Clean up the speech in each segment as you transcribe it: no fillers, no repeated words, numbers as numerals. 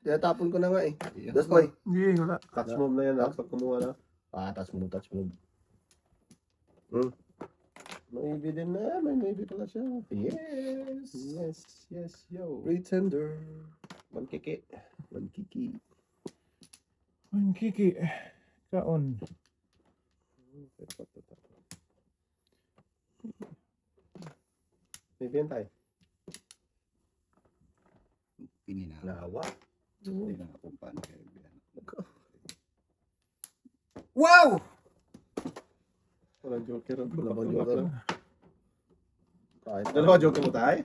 Tinatapon ko na nga eh. Das boy. Hindi, wala. Touch move na yan ha, pag kumuha na. Touch move. May EV din na, may EV pala siya. Yes. Yes, yo. Pretender. Mankiki. Mankiki. Ang kiki. Kaon. May biyan tayo. Nawa. Hindi na ako paano kayo biyan. Wow! Walang joker. Walang joker. Dalawa joker mo tayo?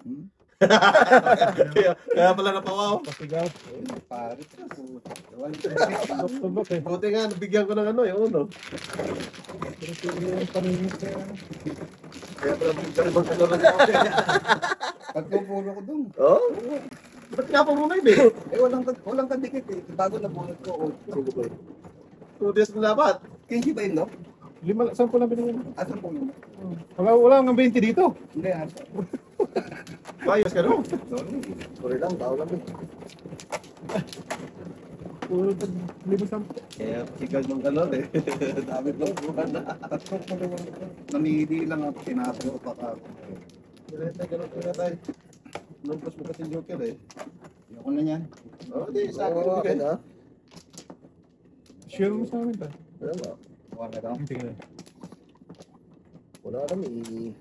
Kaya pala napawaw. Pasigaw. Parit. Tubok eh. Buti nga, nabigyan ko ng ano, yung uno. Pero siguro yung paningit kaya. Kaya pala bigyan ibang kalor na ako. Pagpupulo ko dun. Oh? Ba't nga pa mo may be? Eh, walang kadikit eh. Bago na bunot ko. Sige boy. 2 days na dapat. Kenji ba yun, no? 10 lang binigyan. Asan po yun? Wala nga 20 dito. Hindi, asa. Ayos ka no? Sorry lang, tao lang eh. Puro 5-10. Kaya sigal ng kalor eh. Dami daw, bukan na. Namili lang ako. Tinapos pa ka. Ganun tayo. Numpos mo kasi joker eh. Ayoko na yan. Oo, di, sa akin Oo, bigay. akin ha. Share mo sa amin ba? Wala nga. Wala daw. Hindi ka. Wala kami. Hindi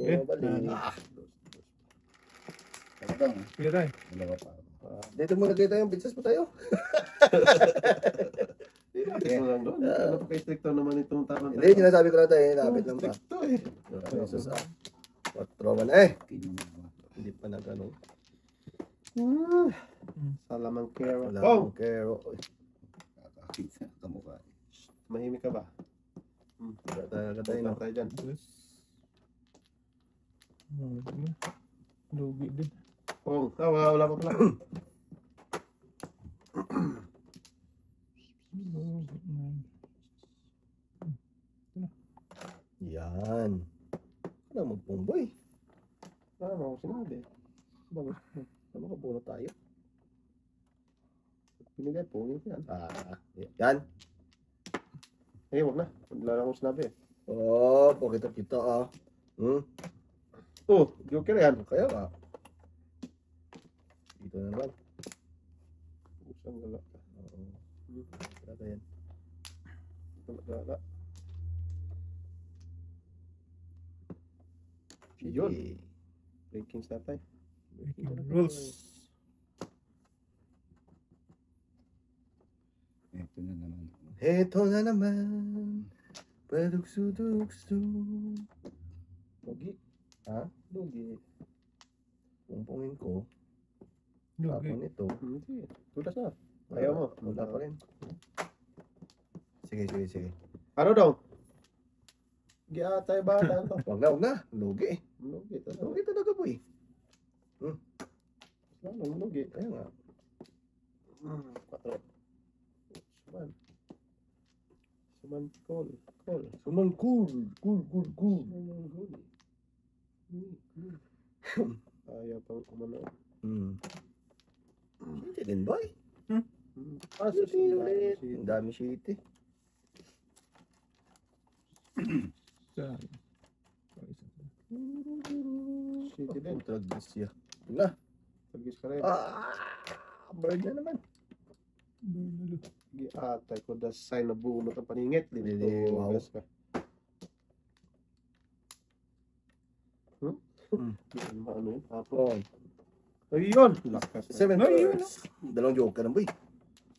mo mabalik. Talagang. Sige tayo. Dalawa pa. Dito muna kita yung pizzas pa tayo. Ito lang doon. Ano pa kay stricto naman itong tarang. Hindi, sinasabi ko lang tayo. Lapit lang pa. Stricto eh. Sus ah. Patroman eh. Kinuha. Hindi pa nagano. Salamangkero. Wala Oh! akong kero. Kakakita sa kamukha. Mahimik ka ba? Talaga tayo Tayo no. na tayo dyan. Yes. Lugi din. Oh, wala pa pala. Yan. Ano magpumboy? Ano ako sinabi? Bago. Ano ka bunot tayo? Pinigay po, yun yan. Yan. Eh, wag na. Wala na akong sinabi eh. Oh, pakita kita ah. Oh, joker yan. Kaya nga. Dito na naman. Pusang gala. Oo. Kaya yan. Gala. Yun. Sige. Breaking start tayo. Rules. Ito na naman. Heto na naman. Padugso-dugso. Lugi. Ha? Lugi. Pumpungin ko. Lugi. Tapon ito. Hindi. Tulas na. Ayaw mo. Wala pa rin. Sige. Ano daw? Giatay ba? Ano to? Wag na. Lugi eh. Lugi. Lugi talaga boy. Ano, lugi. Kaya nga. 4. Suman. Call. Sumang cool. Cool. Ayaw pang umano. Hindi din boy. Susi ulit. Ang dami shit eh. Saan? City din. Tragis siya. Wala. Tagis ka rin. Bird na naman. Giatay ko the sign na bunot ang paningit. Dito. Wow. Gas ka. Ano yun? Hapon. Oh. Ayun! Lakas na. 7 Ay, yun, birds. Dalawang joker na boy.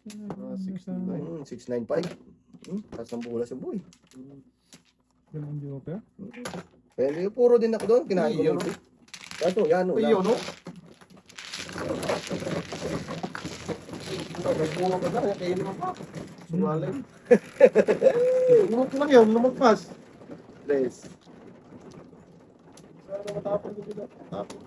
6-9. 695. Tapos ng bulas yung boy. Ganun joker. Pero puro din ako doon. Kinain ko Ayun, lang. Kaso yan o. Ayun, no? Nagpuro ka na. Kainin mo pa. Sumalay. Lumag lang yun. Lumagpas. Tres. Sana matapon ko dito. Tapon.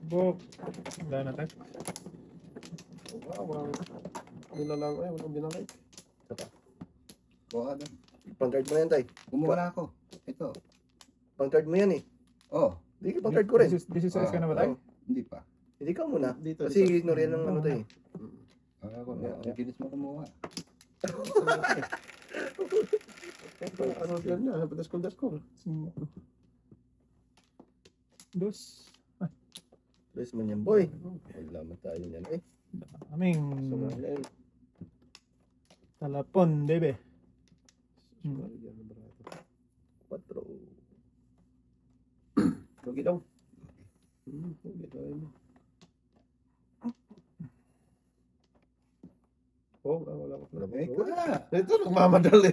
Bok. Wala na tayo. Walang nilalang ay, walang binalay. Kuha na. Pang-card mo yan, tay. Kumuha na ako. Ito. Pang-card mo yan eh. Oh, Hindi ka pang-card ko rin. This is ka na ba tayo? hindi pa. Hindi ka muna. Dito, Kasi dito. ignore yan ng ano tayo eh. Ako, ang bilis mo kumuha. Ano yan na, daskol. 5. 2. Bless mo niyan, boy. Salamat tayo niyan eh. Aming Sumayan. talapon, bebe. Sumayan, barato. 4. Lugi daw. Lugi daw yun. Oh, wala ko. Eka! Ito, nagmamadali.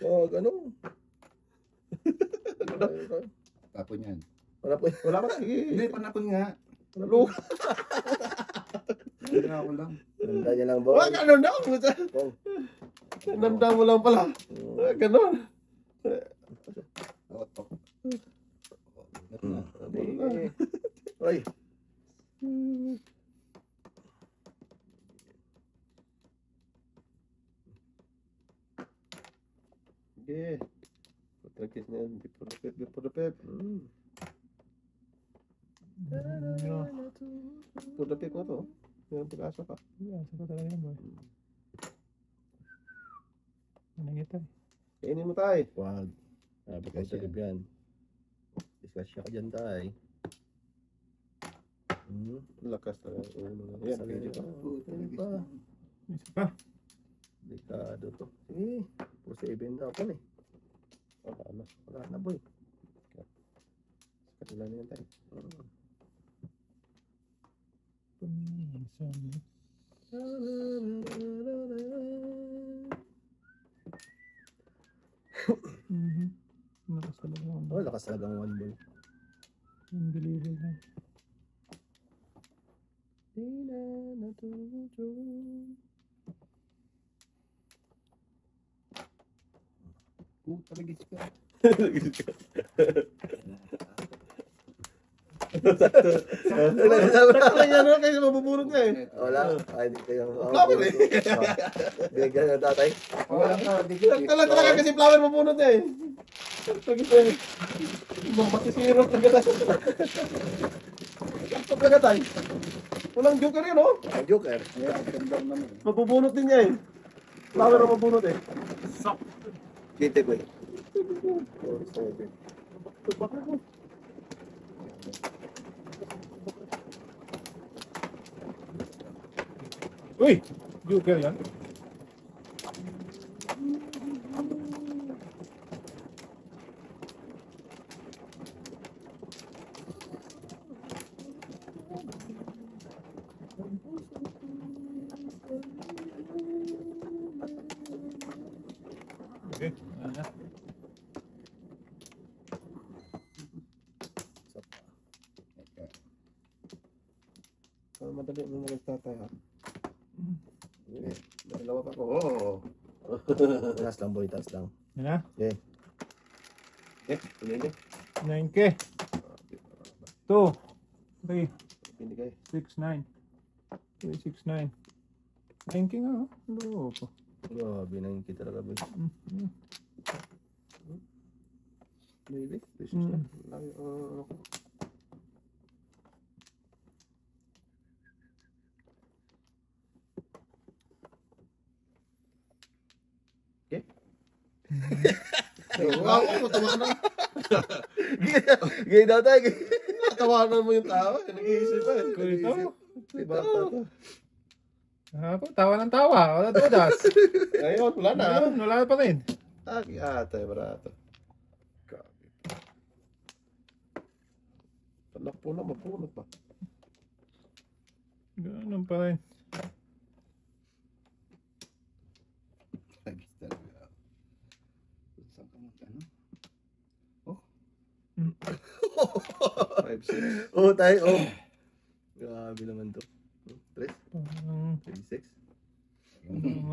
Oh, ano? Tapon yan. Wala po. Wala ka. Hindi, panapon nga. Lalo. Hindi ako lang. Nanda niya lang, boy. Wala ka, ano na? Oh. Nanda mo lang pala. Ganon. Otok. Ay. Sige. Patragis na yan. Before the pep. Before the pep na to. Yan, pag-asa ka. Yeah, saka talaga yan, boy. Manangita. Kainin mo tayo. Wag. Sabi ko sa yan. Discuss ka dyan, tay. Lakas na. Yan, pwede pa. Isa pa. Delikado to. Sige. 4-7 na ako eh. Wala na. Wala na, boy. Kanila na yan tayo. Punisan. Lakas talaga ako. Oh, lakas talagang one, boy. Unbelievable. Di na natutulog. Talagis ka. Sakto yan, no? Kasi mabubunot niya eh. Wala. Ay, di kayo. Flower eh. Bigyan na tatay. Wala ka. Sakto lang talaga kasi flower mabunot niya eh. Sakto eh. Mapatisiro talaga tayo. Sakto talaga tayo. Walang joker yun, no? Ang joker. Mabubunot din niya eh. Flower ang mabunot eh. Dito, boy. 4-7. Uy! Joker yan. Okay. Ano? Madali mo na nagtatay ha. Dalawa pa ko. Oo. Taas lang, boy. Taas lang. Yan na. Pinili. 9K. 2. 3. Pinigay. 6, 9. 3, 6, 9. 9K nga, oh. Loko. Grabe na yung kita talaga, boy. Maybe. Okay. Wow, tawanan. Gay daw tayo. Tawanan mo yung tao. Nag-iisip pa. Kulito. Diba? Tawa ng tawa. Wala todas. Ngayon, wala na. Ayun, wala pa rin. Atay, barato. Anak po na, mapunot pa. Ganun pa rin. Talagis talaga. Saan ka mag ano? 5-6. Oh, tayo. Oh. Grabe naman to. 3, Parang, 36.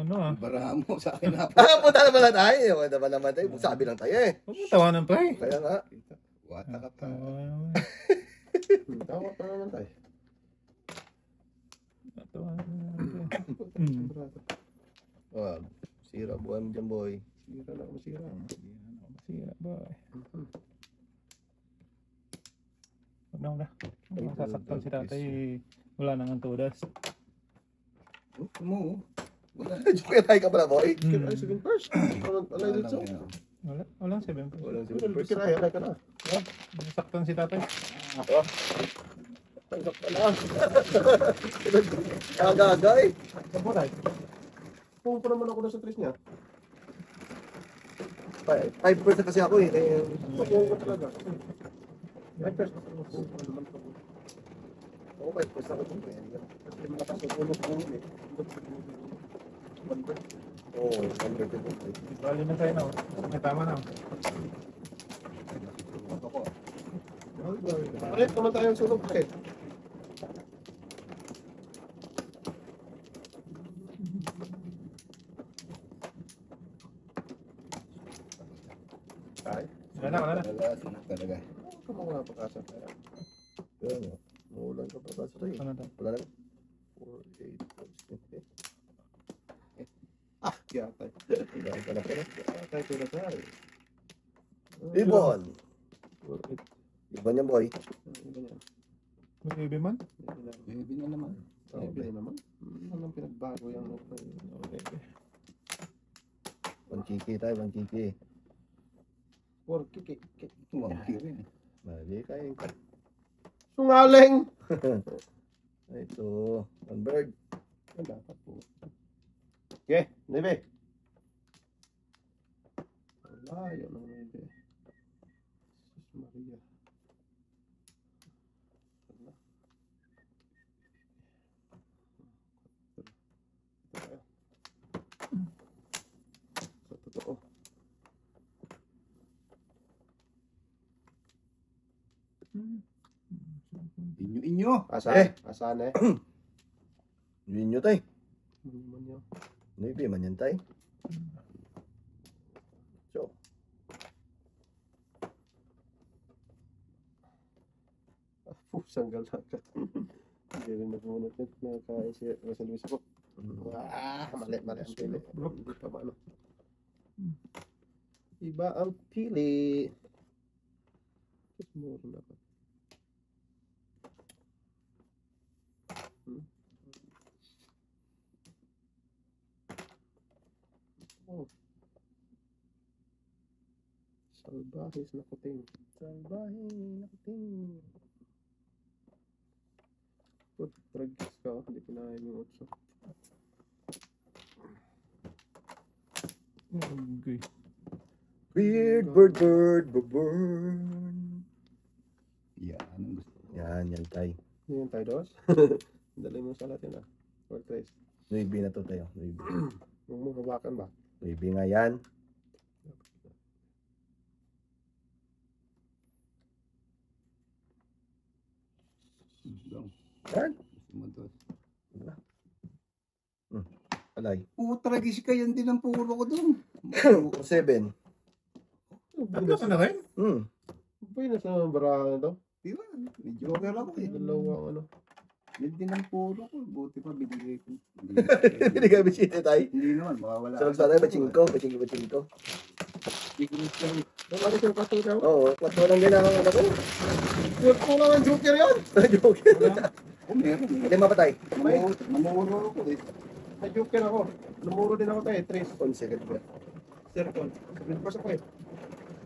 ano ah. Barahan mo sa akin na. Ah, punta na pala tayo. Punta pa naman tayo. Sabi lang tayo eh. Huwag mo tawanan pa eh. Kaya nga. Kwata ka pa. Tawa pa naman tayo. Wag. Sira buhay mo dyan, boy. Sira na masira. Masira ba? Huwag na. Masasaktan si tatay. Wala nang tudas. Mo. Wala. Joke tayo ka pala, boy. Ay, sige first. Alay dito. Walang 7. Walang Pero silver. bikiray, alay ka na. Masaktan si tatay. Tanggap ka lang. Kagagay. Saburay. Pumunta naman ako na sa tres niya. 5% kasi ako eh. Pumunta ka talaga. Ay, first. Oo, 5% ako dyan. Kasi malakas ang ulo ko eh. Oo, 100%. Bali na tayo na. May tama na. Ulit naman tayo ang sulog eh. Ay, Wala na. Talaga. kumuha pa kasa. Kaya nga. Maulan ka pa ba sa tayo? Ano to? Wala na. 4, 8, 6, Kaya tayo. Wala ka na pala. Tayo pala tayo. Ibon! Ibon yan, boy. May baby man? Baby na naman. Sabi naman. Anong pinagbago yung Okay. 1 kiki tayo, 1 kiki. 4 kiki. Tumangki rin. Mali kayo. Sungaling! Ito, 1 bird. Ang dapat po. Okay, Nebe. Wala, yun ang Nebe. Jesus Maria. Wala. Ito tayo. Sa totoo. Inyo. Asan? Asan eh? Yun nyo tayo. Hindi man yun. Maybe man yan tayo. So, Pusang galak ka. Hindi rin nagbunot yun. Nakakain si Rosal Luis ko. Mali ang pili. Hindi pa ba ano. Iba ang pili. Just more na pa. Oh. Salbahis na kuting. Salbahis na kuting. Put tragis ka, hindi kinain yung 8. Okay. weird bird. Yan. Anong gusto? Yan tayo. Hindi yung tayo dos. Dali mo sa latin ah. Or trace. Maybe na to tayo. Maybe. Huwag mo hawakan ba? Maybe nga yan. Lang. Yan. Gusto mo to. Alay. Tragis ka yan din ang puro ko dun. 7. Tatlo ka na rin? Pwede na sa barahan na to. Di ba? May joker ako eh. Dalawang ano. Yan din ang puro ko. Buti pa binigay ko. Hindi ka bisita tayo. Hindi naman. Mawawala. Sarap sa tayo, pachingko. Bakit yung pato daw? Oo, 4 lang ginagawa na ko. Huwag ko lang ang joker yun! Joke. Oh, meron. 5 pa tayo. Namuro ko eh. May joker ako. Namuro din ako tayo. Trace. 11 ka ba? Circle. Sabihin ko sa ko eh.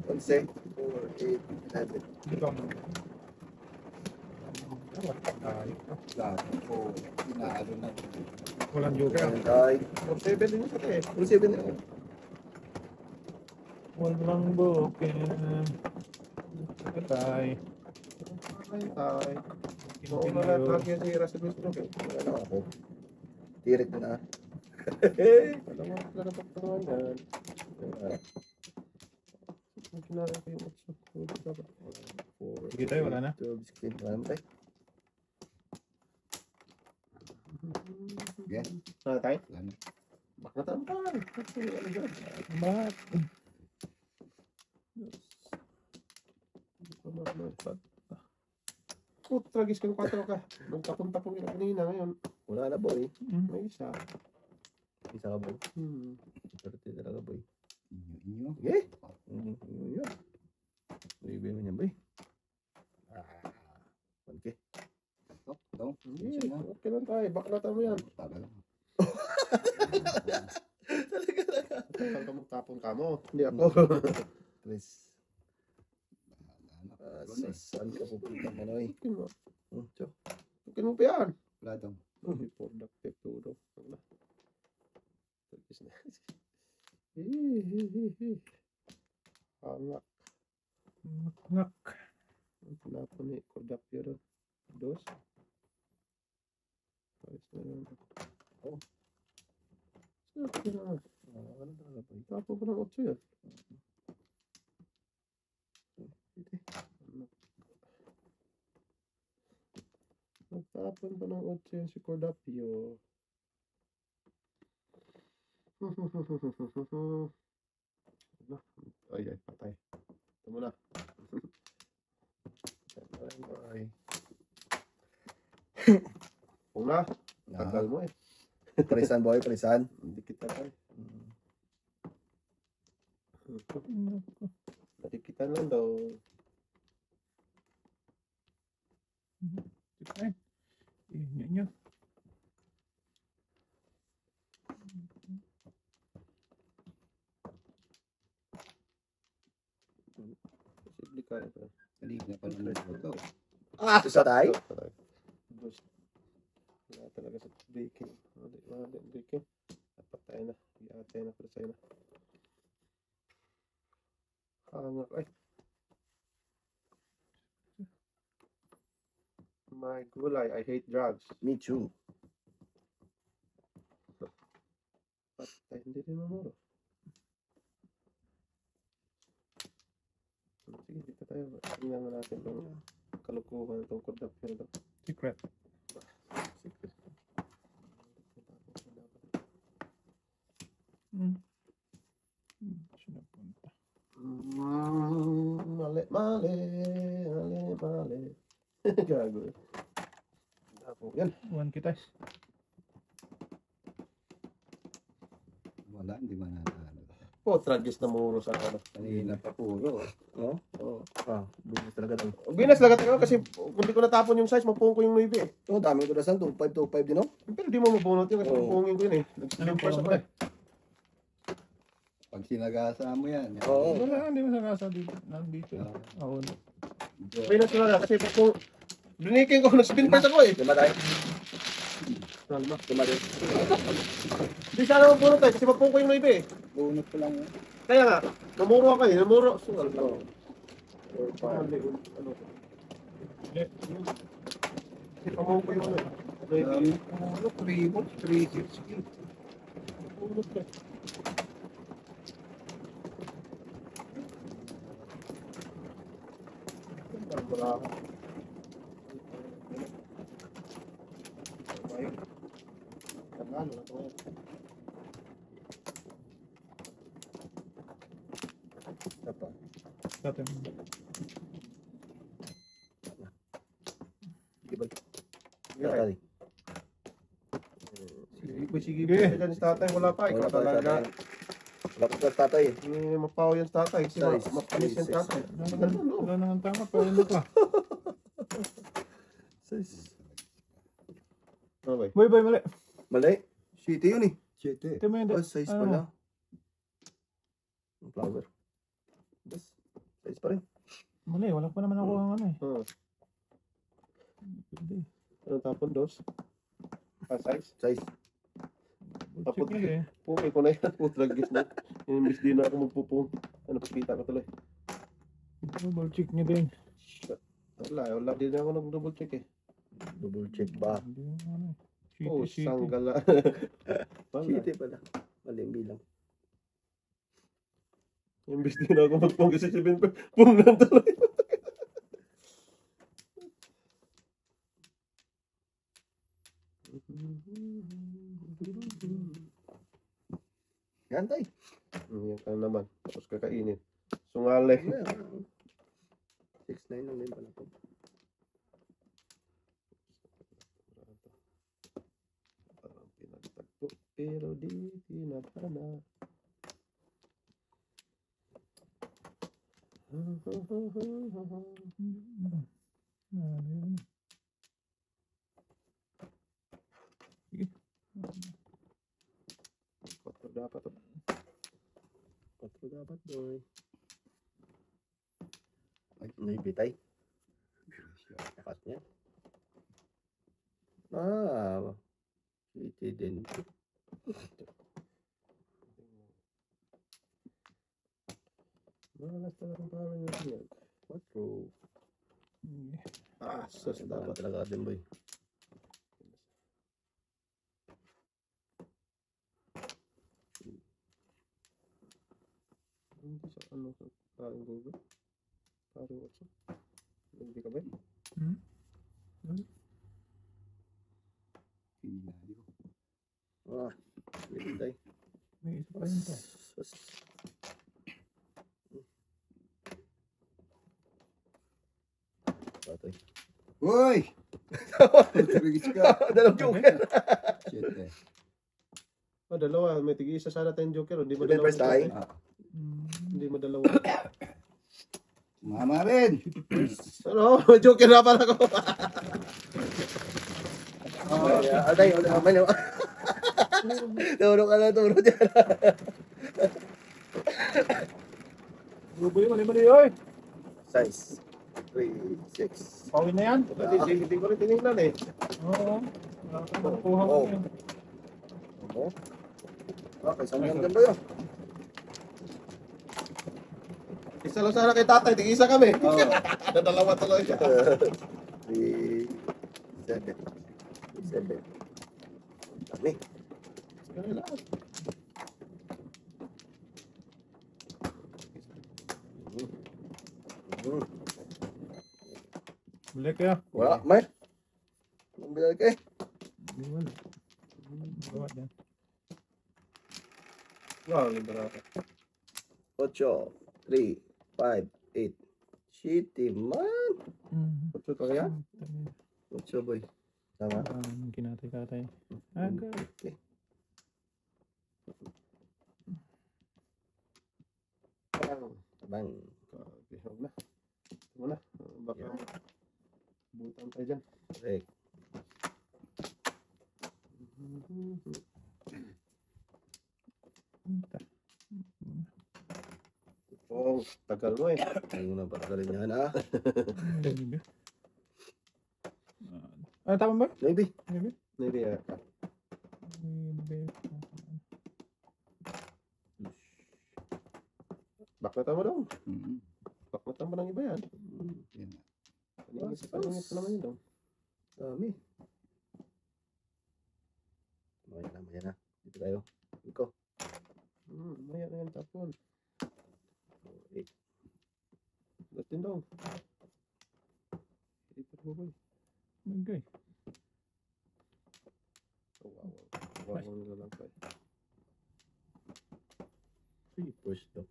11, 4, 8, 11. Ito. Lahat ko. Inaalo na. Walang joker. Yan tayo. 4-7 din yung sa eh. 7 na. Walang booking. Patay. Ay, tay. Oo na lahat. Lagi si Russell Westbrook eh. Wala na ako. Tirik na. Alam mo, wala na pagtanungan yan. Ang kinala ko yung 8. Sige tayo, wala na. 12, 16. Wala na tayo. Yan. Ah, tay? Wala na. Bak na tampal. Ano dyan? Bakit? Ano ba? tragis kang 4 ka. Nagtapon-tapon ka kanina ngayon. Wala na boy. May isa. Isa ka boy. Hmm. Swerte talaga boy. Inyo. Okay? Yun. Bibigyan mo niyan boy. Okay. Ito. Hindi, okay lang tayo. Baklatan mo yan. Tagal. Saan ka magtapon ka mo? Hindi ako. Chris. Saan ka pupunta Manoy? Tukin mo. Chok. Tukin mo pa yan. Wala daw. Productive todo. Tragis na. Hangak. Ngak. Kenapa nih kodak biar dos? Oh. Apa pernah otso ya? Nagtapon pa ng otso yan si Cordapio. Ay, patay. Ito muna. Ay. Kung na, tagal mo eh. Parisan boy, parisan. Hindi kita tayo. Natikitan lang daw. Ay. Inyo. Posible kaya pa. Kanina pa naman ito. Isa tayo? Wala talaga sa breaking. Wala breaking. Napatay na. Iatay na. Presay na. Hangak ay. My gulay. I hate drugs. Me too. Patay. Hindi rin mamuro. Sige, dito tayo. Tingnan nga natin itong kalukuhan itong kodap nito. Secret. Secret. Sino punta? Mali. Gago. Ako. Yan. One kita. Wala, hindi man nanalo. Oh, tragis na muro sa ano. Kanina pa puro. Oh? Oh. Bilis talaga daw. Binas lagat ako kasi kung di ko natapon yung size, mapuong ko yung 9 eh. Oh, dami ko dasan. 2.5 din oh. Pero di mo mabunot yun kasi Oo. mapuongin ko yun eh. Nag-slippers ako eh. Pag sinagasa mo yan. Oo. Wala, hindi mo sa kasa dito. Nandito. Oo. Binas ko na kasi kung dinikin ko, nag-spinpers ako eh. Lima tayo. Salma. Lima din. Di sana mabunot eh kasi mapuong ko yung 9 eh. Bunot ko lang. Kaya nga, namuro ako eh. Namuro. Sungal lang. Oh. Ano? Kasi pamuong ko yung ano eh. Ano, 3 volts, 360. Bunot eh. Bravo. Tangalo na to. Apa? Dati. Sige boy. Yeah. Tatay. Sige, dyan si tatay, wala pa. Ikaw talaga. Wala ko sa tatay. Mapaw yan si tatay. Kasi Size. mapanis yan si tatay. Wala naman tama. Pawala pa. Size. Ano ba? Boy, mali. Mali. City yun eh. 7. Ito mo yun. Oh, size Ano? pala. Yung flower. Yes. Size pa rin. Mali, wala pa naman ako ang ano eh. Pwede. Ano tapon, dos? Size? Size. Tapos, Check nyo eh. pumi ko na yan. Putragis na. Imbis din na ako magpupung. Ano, pakita ko tuloy. Double check nyo din. Wala din ako nag-double check eh. Double check ba? Hindi mo ano eh. Oh, City. sanggala. Wala. City pala. Mali ang bilang. Imbis din na ako magpung kasi si Ben pung na tuloy. Yan tay. Yan ka naman. Tapos kakainin. Sungale. 6'9 lang din pala to. pero di tinatana. Patro dapat to. Patro dapat, boy. Ay, may bitay. Akat niya. Ah, city din. Malas talaga ang parang yun. Patro. Sus, dapat. Talaga din, boy. Hindi sa ano sa parang Google. Parang WhatsApp. Hindi ka ba? Hinihali ko. Ah, may bitay. May isa pa yun to. Sus. Patay. Uy! Tigis ka. Dalawang joker. Shit eh. Oh, dalawa. May tig-isa sana tayong joker. Hindi mo Ito yung dalawa. first time. Ah, Hindi mo dalawa. mama rin. Ano? Joker na pala ko. Atay, amay na. Turo ka na, turo dyan. Grubo yun, mali-mali oy. Size. 3, 6. Pawin na yan. Hindi ko rin tinignan eh. Oo. Wala kang makukuha ko yun. Oo. Okay, saan yung ganda yun? Isa lang sana kay tatay. Tig-isa kami. Oo. Dalawa tuloy siya. 3, 7. 7. Dami. Kaya lahat. Balik kayo. Wala, May. Anong bilal ka eh? Hindi wala. Gawa dyan. Wow, librata. 8, 3, 5, 8. Shitty man. Kutso ka kaya? 8 boy. Tama. Kinatay-katay. Aga. Okay. Bang. Huwag na. Huwag na. Baka butan tayo dyan. Correct. Oo, tagal mo eh. Ayaw na patagalin yan ah. Ah, tama ba? Maybe. Maybe. Hindi ah. Baknatan mo daw. Baknatan mo ng iba yan. Yan. Paningit pa naman yun daw. Dami. Maya na. Dito tayo. Iko. Maya na yan tapon. 8. Gatin daw. Hindi pa mo boy. Okay. Oh, wow. Wow, wow lang pa eh. 3 push daw.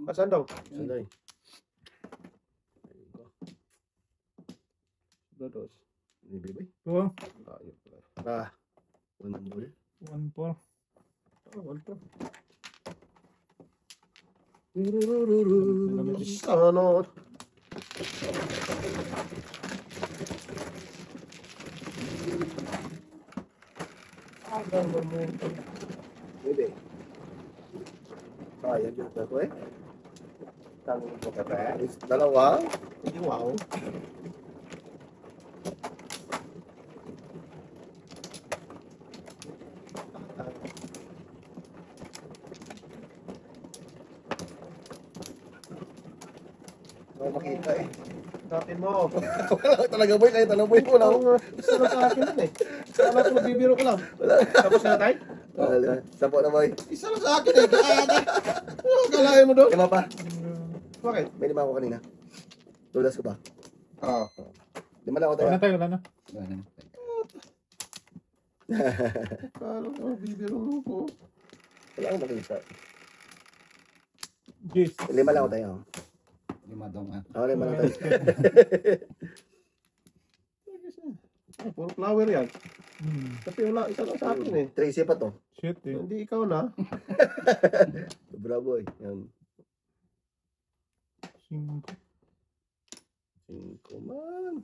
Asan daw? Sanday. Dados. Maybe boy. Go. Ayun pala. Ah. 1 ball. 1-4. Oh, wala pa. Ano? Pwede. Ah, yan yung ko eh. Tanong mo ka ba? Dalawa. Hindi wow. Hindi makita eh. Kapin mo. Wala talaga boy. Kaya talaga boy ko lang. Isa lang sa akin yun eh. Sana ito magbibiro ko lang. Tapos na tayo? Wala. Sapo na boy. Isa lang sa akin eh. Kalahin mo doon. Lima pa. Bakit? May lima ako kanina. Tulas ko ba? Oo. Lima lang ako Wala tayo. na tayo, wala na. Wala na. Paano ito magbibiro mo ko? Wala akong makita. Jeez. Lima lang ako tayo. Lima daw nga. Ako lima lang tayo. Puro flower yan. Hmm. Kasi wala, isa lang sa akin eh. Tracy pa to. Shit eh. Hindi ikaw na. Bravo eh. Yan. 5. 5 man.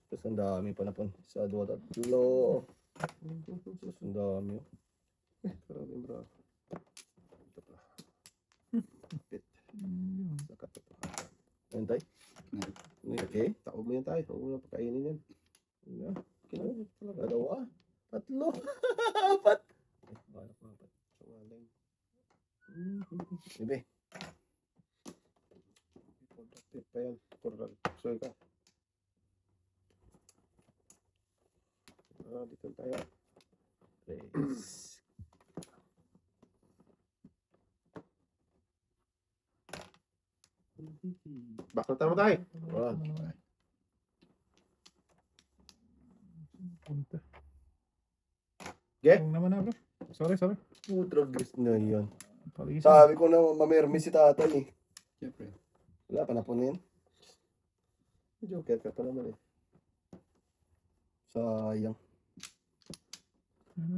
Tapos ang dami pa na po. 1, 2, 3. Tapos ang dami. Grabe bro. Ito pa. Pit. Ayun tayo. Okay. Tao mo yan tayo. Huwag mo na pakainin yan. Ano? Kinain talaga. 2. 3. 4. Pangalan. Ibe. Tip pa yan. Soy ka. Dito tayo. Tres. Back na tayo tayo. Wow. Punta. Ge? Kung naman na bro. Sorry. Putra gusto na yan. Palisan. Sabi ko na mamermi si tatay eh. Siyempre. Wala pa na po na yan. Joker ka pa naman eh. Sayang.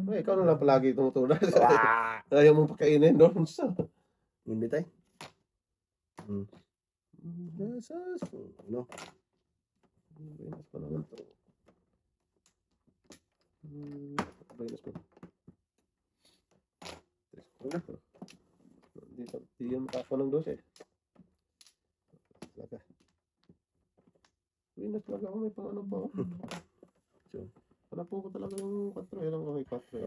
Ay, ikaw na lang palagi tumutunan. Ayaw mo pakainin doon sa. Hindi tayo. Nasas. Ano? Venus pa naman to. Venus pa. Una. Dito, di yan makakuha ng 12 eh. Talaga. Venus talaga ako may pang ano pa. So, Hanapo ko talaga yung 4. Yan lang ako may 4 eh.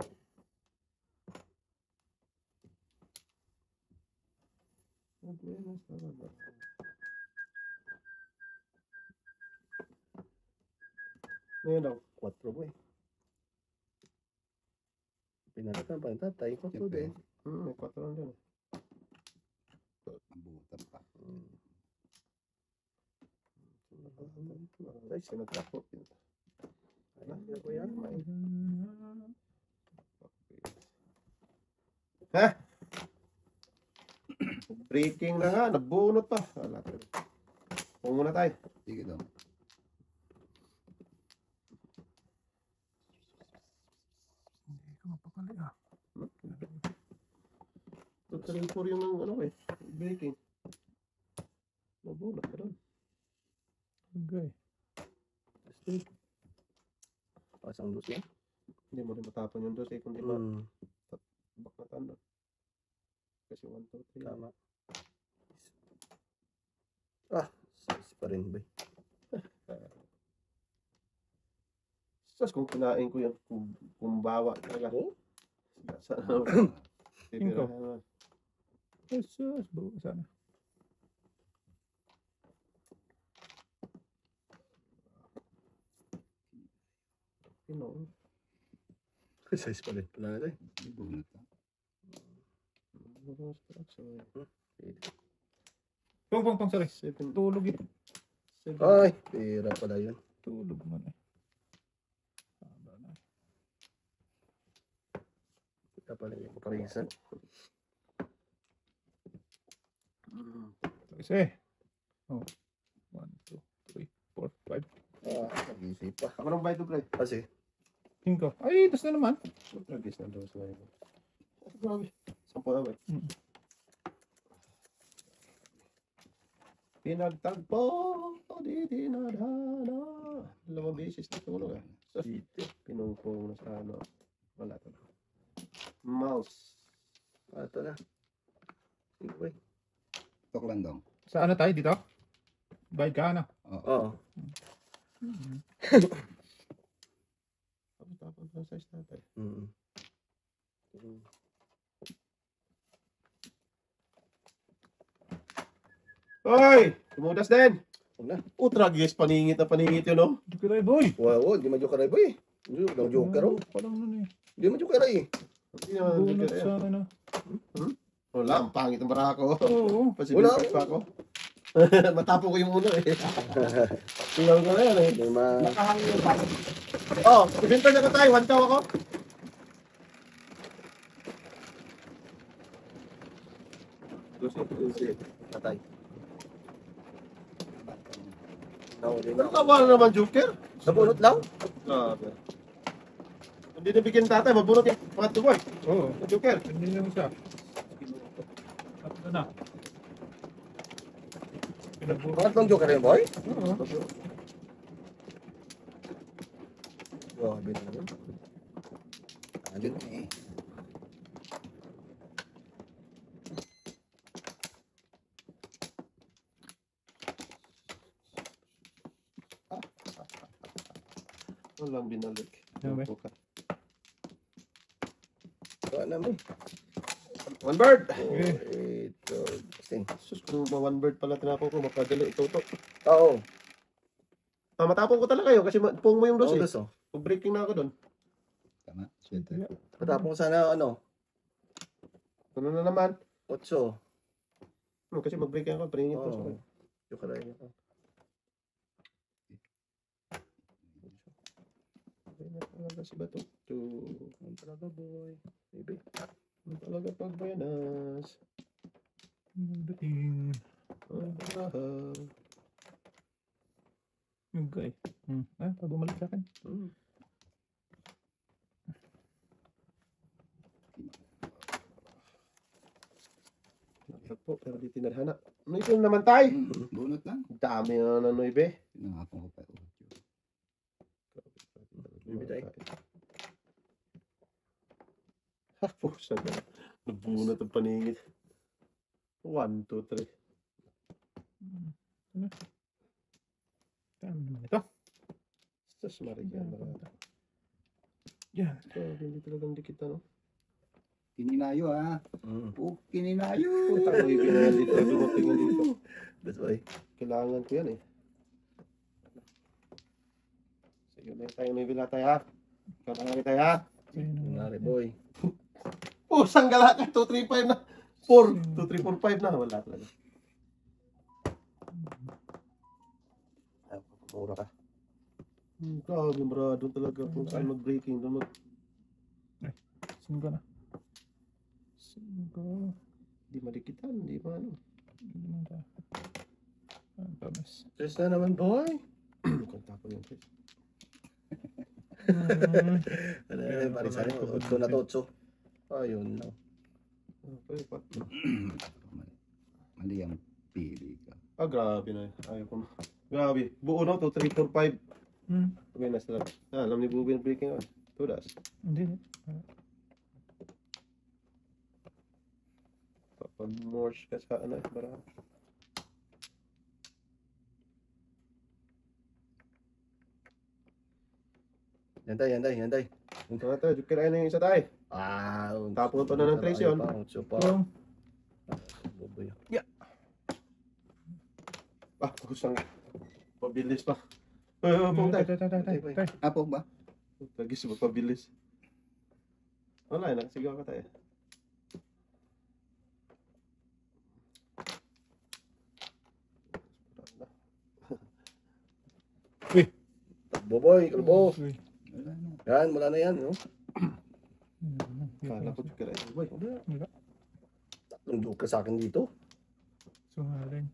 Venus talaga. Ngayon daw. 4 po eh. Pinarakan pa ng tatay. 4 Siyempre. din. May 4 lang dyan. Nabutan pa. Ay, sinagkapo. Ay, na po yan. Ha? Breaking na nga. Nabunot pa. Wala tayo. Huwag muna tayo. Sige daw. Hindi ka mapakali ah. 2-3-4 yung ano eh. Breaking. Nabunot ka doon. Okay. Stay. Pasang dos yan. Hindi mo rin matapon yung 2 eh. Kung di ba, Hmm. bak na tanda. Kasi 1, 2, 3. Tama. Ah, 6 pa rin ba? Sus, kung kinain ko yan, kumbawa talaga. Oh? Sana. Cinco. Jesus, bawa sana. Pino. 6 pa rin. Wala na tayo. Bunot pa. Pong, sorry. 7. Tulog yun. Ay, pera pala yun. Tulog man eh. Haba na. Kita pala yung parisan. Kasi. Oh. 1, 2, 3, 4, 5. Ah, nag-isip pa. Ako nang bayad pre. Kasi, 5. Ay, tas na naman. Tragis na daw sa ngayon. Grabe. 10 na ba? Pinagtagpo, di dinadhana. 2 beses na tulog ah. So, pinungpong na sa ano. Wala to. Mouse. ito na. Sige, Tok lang daw. Sa ano tayo dito? Bayad ka ano? Oo. Tapos ang size natin. Hoy! Tumudas din! Wala. Tragis, paningit na paningit yun, no? Hindi ko tayo boy. Wow, di man joker boy. Ang joker oh. Parang nun eh. Di man joker eh. Hindi naman Bunot bigyan sa yan. ano. Wala, ang pangit ng barako. Oo. Wala. Pasibilis pa ako. Matapo ko yung ulo eh. Tingnan ko na yan eh. Di man. Nakahangin pa. Oh, ibenta niya ka tayo. 1 chow ako. Lucy. Patay. Pero kawa na naman, Joker. Nabunot lang? Grabe. Hindi nabigyan tatay, mabunot yung pangatlo boy. Oo. Ang Joker. Hindi lang siya. Tatlo na. Pinagbukas. Pangatlong joker yun, boy? Oo. Grabe naman. Agad eh. Walang binalik. Ano ba? Wala naman. One bird! Okay. Ito. Sing. Sus, kung one bird pala tinapon ko, makadali ito to. Oo. Matapon ko talaga yun kasi pung mo yung dos Oo, eh. dos, oh. Pag-breaking na ako doon. Tama. Swerte. Patapon ko sana, ano, Ano na naman? 8. Kasi mag-breaking ako, paringin ko. Oo. Joker rin ako. Ay, na talaga si Bato. Ang talaga, boy. Maybe. Ang talaga pagbayanas. Dating. Ang bahal. Yung guy. Pag bumalik sa akin. Nakapag po, pero di tinadhana. Ano ito naman tay? Bunot lang. Dami na nanoy be. Pinangakong ko pa. Maybe tayo. Ha, pusa ka. Nabunot ang paningit. 1, 2, 3. Tama naman ito. Sus, marigyan na. Yan. So, hindi talagang dikit ano. Kininayo ha. Kininayo. Puta ko ibigay dito. Dumating nga dito. That's why. Kailangan ko yan eh. Sige na tayo may bila tayo ha. Kailangan tayo ha. Kunwari, boy. Oh, sanggala ka. 2, 3, 5 na. 4. 2, 3, 4, 5 na. Wala talaga. Mura ka. Grabe, maradong talaga kung saan mag-breaking. Doon mag... Singgo na. Singgo. Di madikitan, di ba ano. Hindi naman tayo. Promise. Stress na naman, boy. Kanta ko yun. Chris. Ano na, pari sa akin. 8 na to, 8. Ayun lang. Okay, pa. Mali ang pili ka. Ah, grabe na. Ayaw ko na. Grabe. Buo na 2, 3, 4, 5. Okay na sila. Ah, alam ni Bubin breaking on. Tudas. Hindi. Papamorse ka sa ano. Bara. Yan tay. Ito na to. Kirain na yung isa tayo. Tapon pa na ng trace yun. 8 pa. Yung. Boboy. Ah, kusang. Pabilis pa. Pong tayo. Tay. Apo ba? Tagis mo, pabilis. Wala, nakasigaw ka tayo. Boboy, kalbo. Uy. Wala na. Yan, wala na yan. No? Kala ko kirain. Boy, Tatlong joker sa akin dito. Sungaling.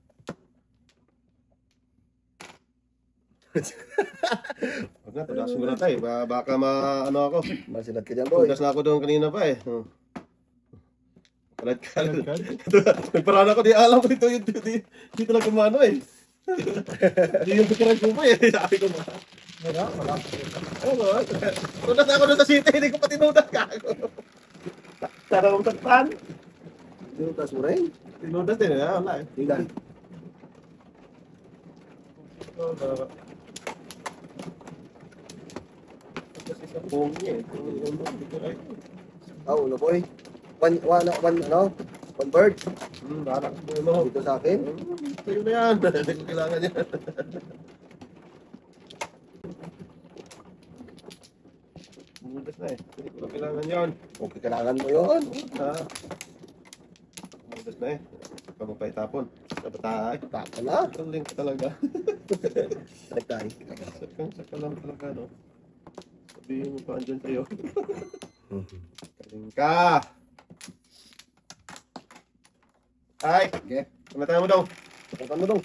Huwag na, tudasin ko na tayo. Baka ano ako. Masilat ka dyan, boy. Tudas na ako doon kanina pa eh. Kalat. Nagparaan ako, di alam ko ito yung di talaga mano eh. Di yung pikiran ko pa eh. Sabi ko ba? Wala. Oo, tudas ako doon sa city, hindi ko pa tinudas ka ako. Sarang takpan. Tinutas mo rin. Tinudas din eh, wala eh. Tingnan. Kasi sa phone niya eh. Uno, boy. One bird. Barak mo. Dito sa akin. Sa'yo na yan. Hindi ko kailangan yan. Budas na eh. Hindi ko kailangan yan. Okay, kailangan mo yun. Budas na eh. Pag mo pa itapon. Sa bataay. Tako na. Ang link talaga. Balik tayo. Saka lang talaga no. Sabihin mo pa andyan sa'yo. Kaling ka! Ay! Okay. Kumatay mo daw. Punta mo dong.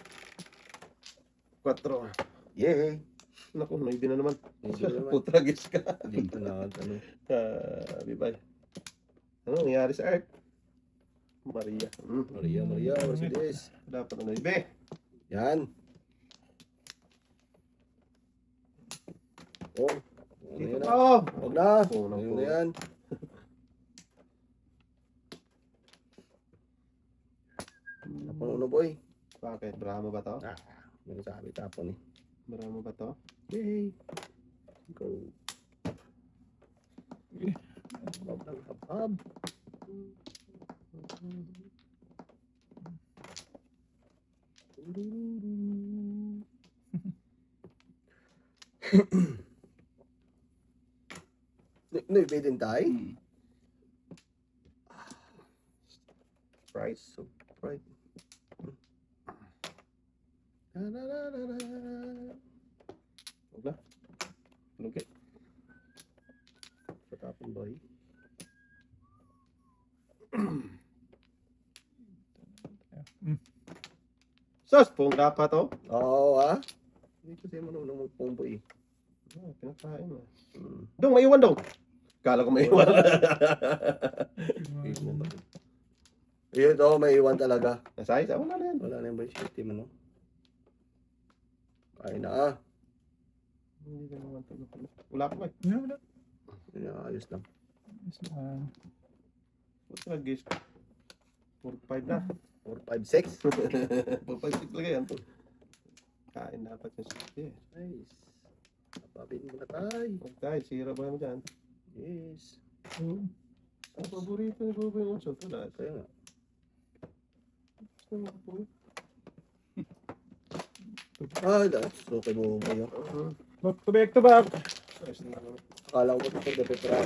4. Yay. Naku, may na naman. Medyo naman. Putragis ka. Dito na ano. Bibay. Ano nangyari sa Art? Maria. Maria, Mercedes. Dapat na ibe. Yan. Oh. Ano Dito yan pa na? oh. Huwag na. Oo, Ano na yan? Napuno boy. Bakit? Brahma ba to? May sabi tapon eh. Brahma ba to? Yay. Go. Hab lang hab. Nuibe din tayo. Price. So bright. Da, da, da, da, da. Huwag na. Lugit. Patapon boy. Sus! Pungga pa to? Oo ah. Hindi kasi marunong magpombo eh. Pinakain mo. Hmm. Dong, may iwan dong. Kala ko may iwan. Yun daw, may iwan talaga. Nasayos? Wala na yan. Wala na yung voice system ano. Kain na ah. Hindi ka naman ito. Wala ko eh. Wala. Yun, ayos lang. Yes, lang. What's the gis? 4-5 na. 4, 5, 6. 4-5-6 talaga yan. Kain dapat yung sisi. Nice. Napabin mo na tayo. Kahit sira ba naman dyan? Yes. Ang paborito ni Bobo yung unsot. Wala. Kaya nga. Gusto mo po. Ah, that's okay mo ba yun? Back to back. Ayos na naman. Akala ko ito sa pepera.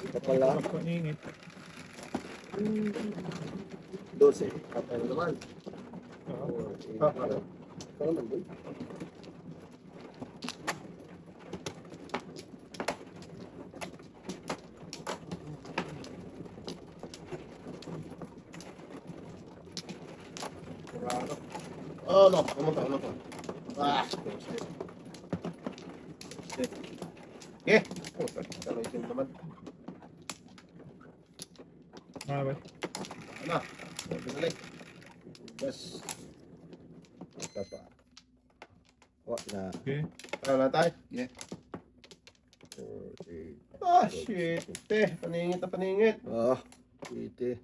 Ito pala. Paningit. 12. Kapal naman. Kapal. Ikaw naman boy. Oh, no. Ano to? Ah. Eh. Oh, ano isin naman? Ba? Ano? Binalik. Yes. Ito pa. Wak na. Okay. Ano na tayo? 4, 8. Ah, shit. Paningit na paningit. Ah, ite.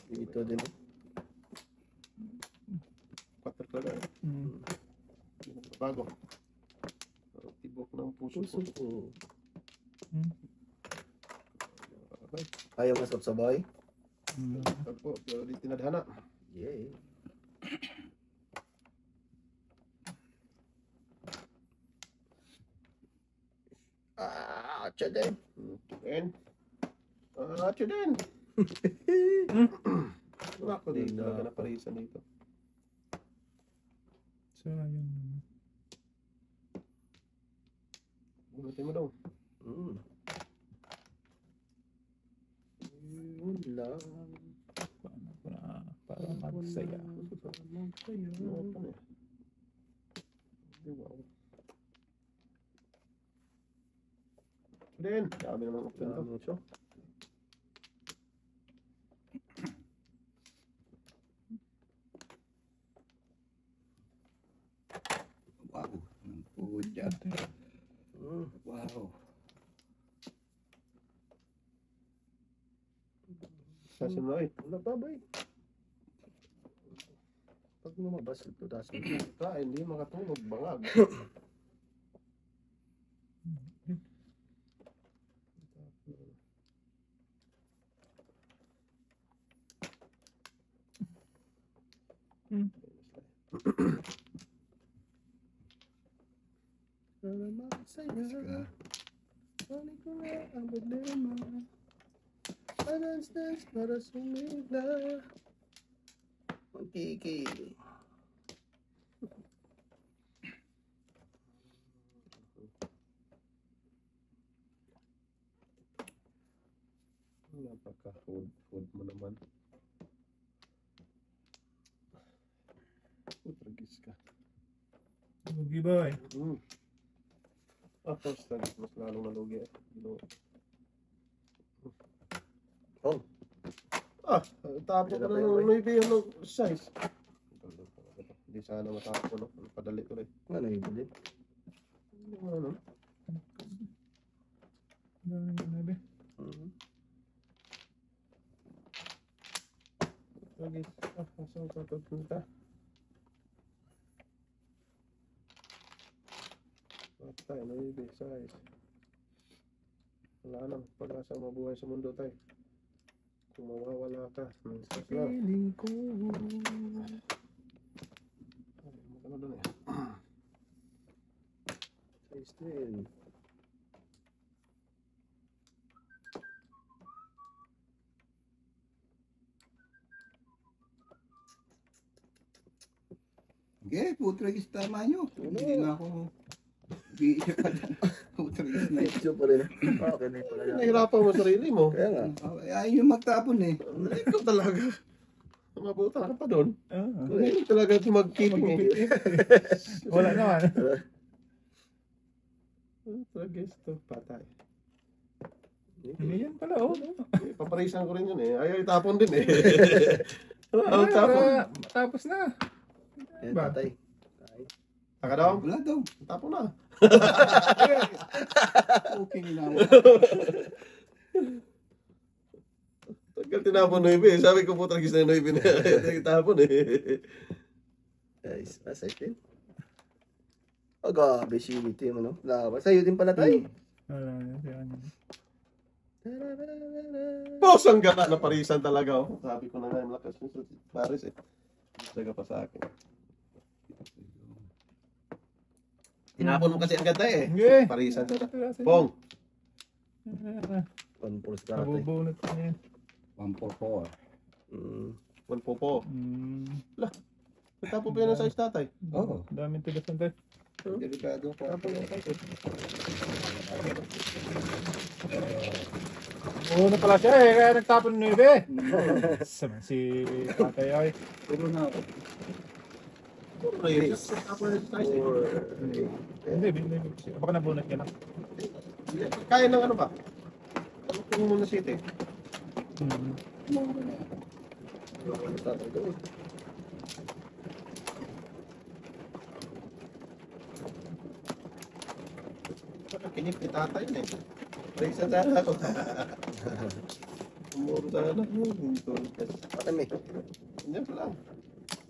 Dito din. Pater talaga. Bago. Tibok ng puso Puso ko. ko. Okay. Ayaw masap sabay. Ako, pero di tinadhana. Yay. Ah, atya din. And, atyo din. Ako din. Talaga na parisan dito. So, ayun. Bunutin mo daw. Yun lang. Para magsaya. Magsaya. Wow. Din, dami naman option to. Ano siya? Wow. Ang puja. Wow. Sasim na eh. Wala pa ba eh? Pag lumabas ito, tas Hindi makatulog, bangag. para magsaya. Balik ko na ang problema. Dance para sumigla. Magkiki. Napaka-food mo naman. Tragis Putragis ka. Lugi boy. Putragis, mas lalong nalugi. Oh. Tapo ko na ng may ng size. Hindi sana matapo, no? Padali ko rin. Ano yung bili? Ano? Daming nabi. Lagi. Asal patut kita. Patay, may size. Wala nang pag-asa mabuhay sa mundo tayo. Kung mawawala ka, Feeling ko. ano doon eh. Size din. Okay, putragis tama nyo. Hindi na ako. Biisya ka dyan. Putragis na yun. Medyo pa rin. Okay na pala yan. Nahirapan mo sarili mo. Kaya nga. Ayaw yung magtapon eh. Ikaw talaga. Mabuta ka pa doon. Hindi talaga ito mag-keeping eh. Wala naman. Tragis to. Patay. Hindi yan pala, oh. Paparisan ko rin yun eh. Ayaw itapon din eh. Ano tapon? Tapos na. Yan, Ba? tatay. Taka daw? Wala daw. Tapon na. Okay ginawa. Tagal tinapon na eh. Sabi ko po tragis na yung na itapon eh. Guys, size din. Oh, gabi siniti mo, no? Laban. Sa'yo din pala tayo. Wala na siya. Boss, ang gata na parisan talaga oh. Sabi ko na nga, malakas yung Paris eh. Talaga pa sa akin. Tinapon mo kasi ang ganda eh. Okay. Parisan ka na. Pong! 1 pulse ka tatay. Nabubunot na yan. 144. One po. Natapo pa yun ang size tatay. Oo. Daming tigas ng tayo. Delikado pa. Oo na pala siya eh, kaya nagtapon ng nibe. Sama si tatay ay. Puro na ako. Tapon yung size eh. Hindi. Baka nabunot ka na. Kaya ng ano ba? Ano mo na city? Kinip ni tatay na eh. Parisan sana ako. Umuro sana. Patay mo eh. Hindi pa lang.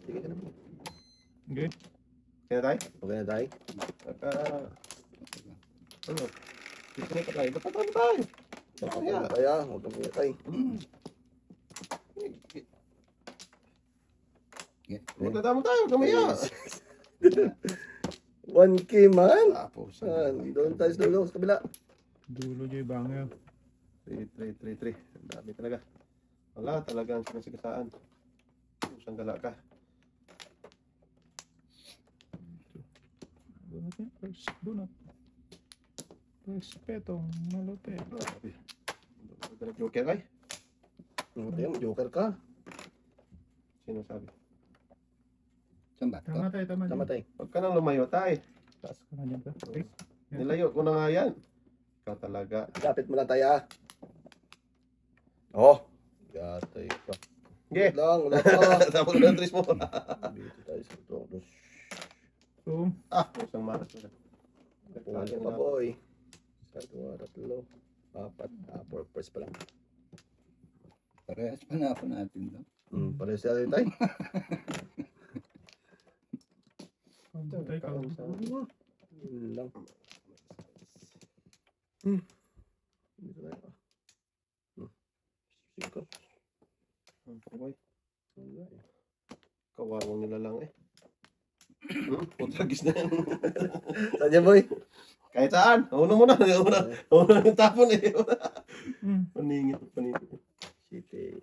Sige ka na. Okay. Kaya tayo? Okay na tayo. Ano? Dito na tayo. Ba't tayo tayo? Kaya, huwag kang kaya tayo. Magdadamo tayo. Kamaya. 1K man. Tapos. Doon tayo sa dulo, sa kabila. Dulo dyan yung bangyo. 3. Ang dami talaga. Wala talagang sinasigasaan. Isang gala ka. Bunot yan. First bunot. Respetong malute. Grabe. Joker kay? Tayo, joker ka. Sino sabi? Saan ba? Tama tayo, tama Tama dyan. tayo. Huwag ka nang lumayo tayo. Tama dyan ka. Okay. Nilayo ko na nga yan. Ikaw talaga. Lapit mo lang tayo ah. Oh. Gatay ka. Okay. Lang, wala ka. Tapos na tris mo. Dito tayo sa ito. So, Isang maras na. Puno ka boy. 1, 2, 3, 4. 4 first pa lang. Parehas pa na ako natin daw. Pareho sila tayo. tayo ka. Yun lang. Dito tayo. Sige. Okay. Kawawang nila lang eh. Putragis na yan. Saan yan boy? Kahit saan. Una muna. Una yung tapon eh. Paningit. City.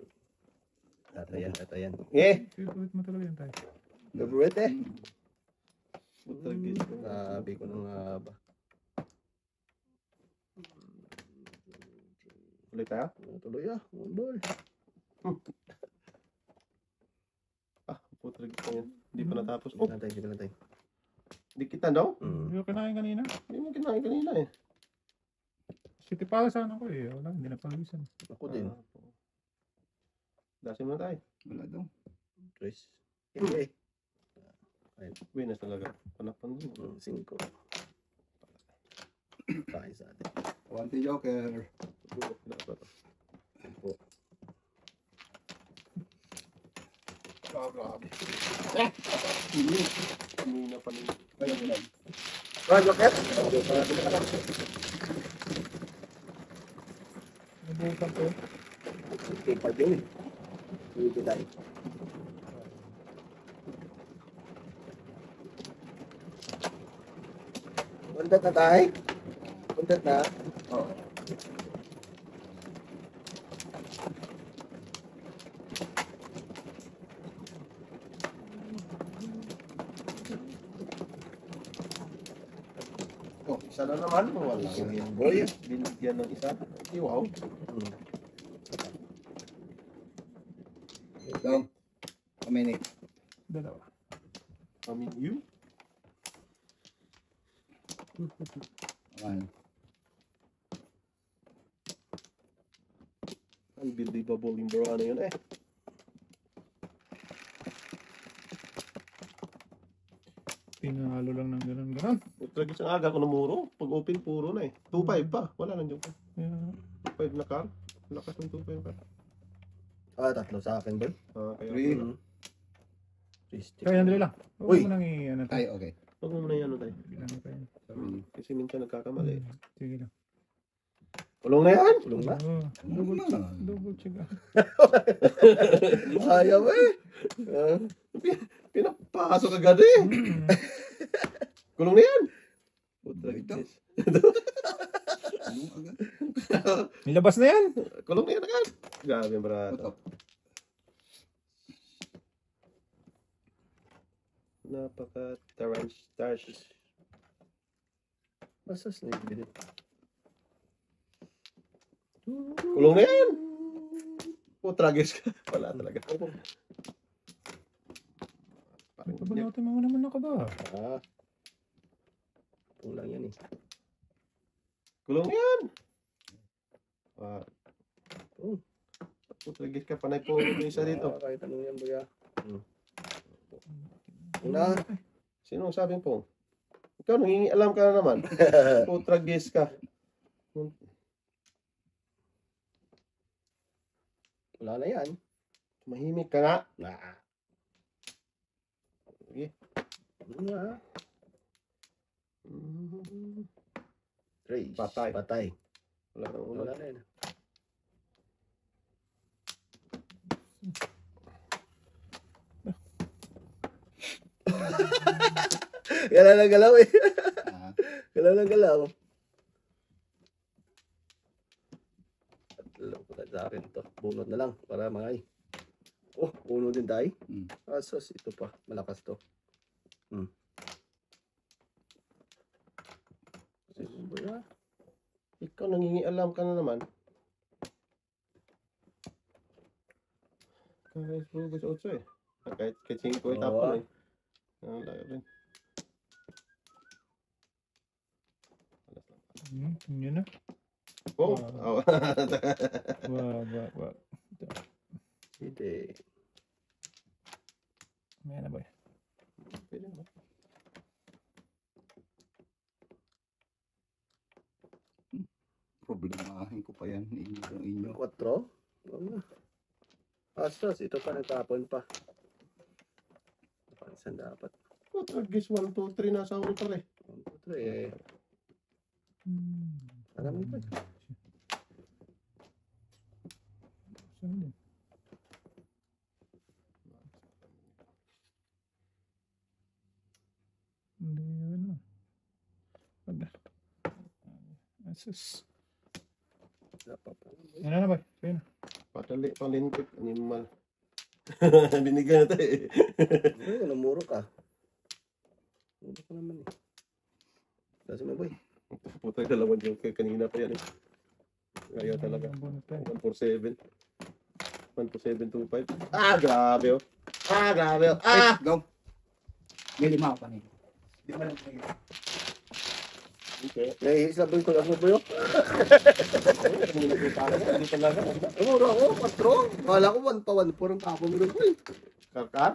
Tatayan. Eh. Favorite mo talaga yan tayo. Favorite eh. Putragis. Sabi ko na nga ba. Ulit tayo? Tuloy ah. One ball. Putragis na yan. Hindi pa natapos. Sige Oh, lang tayo, sige lang tayo. di kita daw. Mm. Hindi ko kinain kanina. Hindi mo kinain kanina eh. City Palace sana ko eh. Wala, hindi na palusan. Ako din. Dasin mo na tayo. Wala daw. Tres. Okay. Winners talaga. Panapan din. 5. Kain sa atin. 20 joker. Sampo. Ah, grabe. Hindi. Kanina pa nila. Kaya ko lang. Ah, Joker? Nabukan ko. Okay, pa din. Dito tayo. Buntat na tayo? Buntat na? Oo. Oh, isa na naman. Wala. Boy. Binigyan ng isa. Ay, wow. Daw. Kaminit. Dalawa. I mean, you? Ayan. Unbelievable yung bro. Ano yun eh. Pinalo lang ng ganun. Tragis ang aga ko namuro. Pag open, puro na eh. 2.5 pa. Wala nang joke. Yeah. 2.5 na car. Lakas ng 2.5 pa. Ah, 3 sa akin, boy. Kaya, Three. Kaya Andre lang. Uy! Huwag mo nang i-ano tayo. Ay, okay. huwag mo muna yan ano tayo. Bilang pa yan. Kasi minsan nagkakamali. Sige lang. Kulong na yan! Tulong na. Double check. na. Double check. Ayaw eh. Ah, Pinapasok agad eh. Kulong na yan! Ito. Ano agad? Nilabas na yan. Kulong na yan agad. Grabe brad. Ito. Napaka-tarsh. Masas na yung binit. Kulong na yan! Tragis ka. Wala talaga. Pabalutin mo naman ako ba? Ah. Kulang yan eh. Kulong na yan! Oh. Tragis ka. Panay po yung isa dito. Ah, kahit anong yan, boy ah. Una. Sino ang sabing po? Ikaw, nangingialam ka na naman. Tragis ka. Wala na yan. Mahimik ka nga. Nah. Sige. Nah. Trace. Patay. Patay. Wala nang Wala ulan. na yan. Galaw lang galaw eh. Ah, Galaw lang galaw. Tatlo pala sa akin to. Bunot na lang para mga Oh, puno din tayo. Asos, ito pa. Malakas to. Sino ba yan? Ikaw, nangingialam ka na naman. Kahit Rugos 8 eh. Kahit 5 Oo, itapon eh. Wala rin. Yun na. Oh! Wag. Hindi. May na ba? Pwede naman. problemahin ko pa yan. Inyo. 4? Asos, ito pa natapon pa. Pansan dapat. Tragis 1, 2, 3 nasa ulo pa rin. 1, 2, 3 eh. Alam mo pa. Saan din? Hindi ano. Wag na. Asus. Yan na ba? Sa'yo na. Patali, palintik, animal. Binigyan na tayo eh. Ay, namuro ka. Muro ka naman eh. Kasi mo boy. Putang dalawang joker kanina pa yan eh. Ayaw talaga. 147. 14725. Ah, grabe oh. Ah, grabe oh. Ah! Go. May 5 ako kanina. Di ba lang kayo? Okay. Naiisabon ko lang mo ba yun? Hindi talaga. Mura ako, 4. Kala ko 1 pa 1. Purang tapong mo ko eh. Karkar?